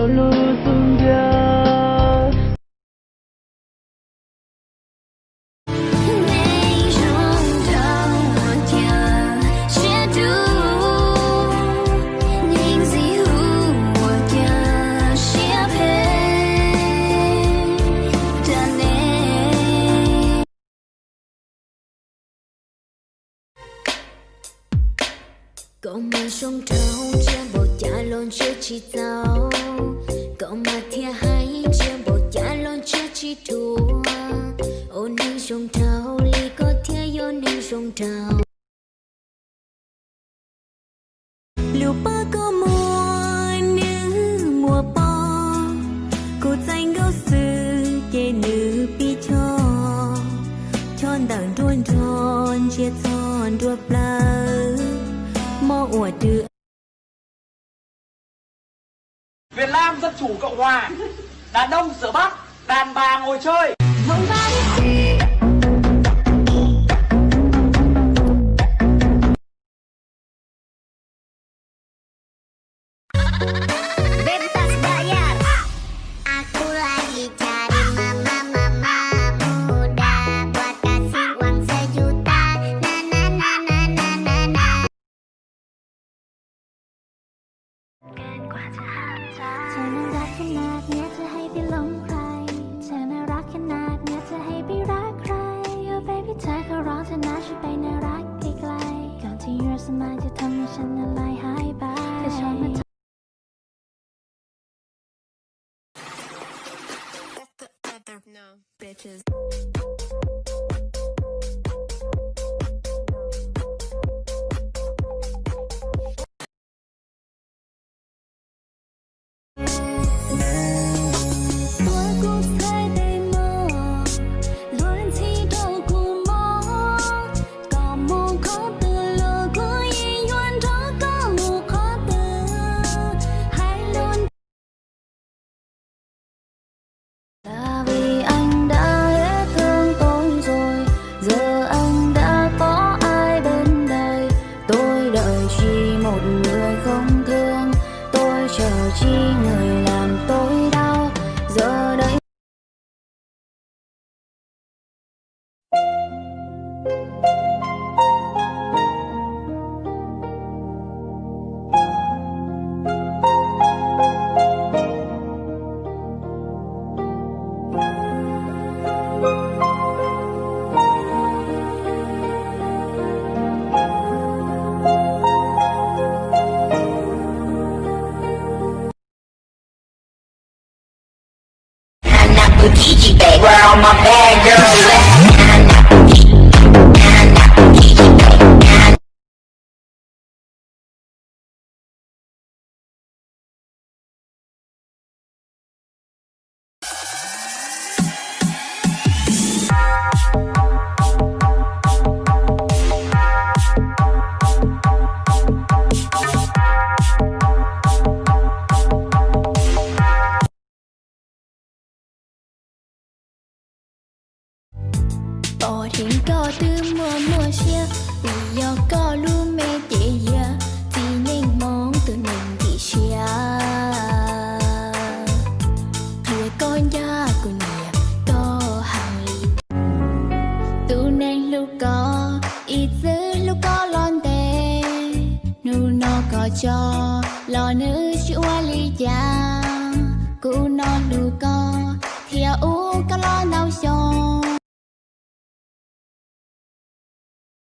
lu sung dia. Cậu mà sông trâu chia bộ cha lon chưa chi tao, cậu mà thia hay chia bộ cha lon chưa chi thua. Ôn ninh sông trâu li có thia ôn ninh sông trâu. Liều ba có mùa nữ mùa bò, cô danh gấu sư kê nữ bi cho, tròn đằng tròn tròn chia tròn đua bla. Việt Nam Dân Chủ Cộng Hòa, đàn ông rửa bát, đàn bà ngồi chơi. No, bitches. Where all my bad girls at? Thiên có từ mùa xia vì do có lu mê tệ ya thì nên mong từ nên thì xia người con gia của nhà có hàng lì tu nên lu có ít dư lu có lon tê nu nó có cho lo nữ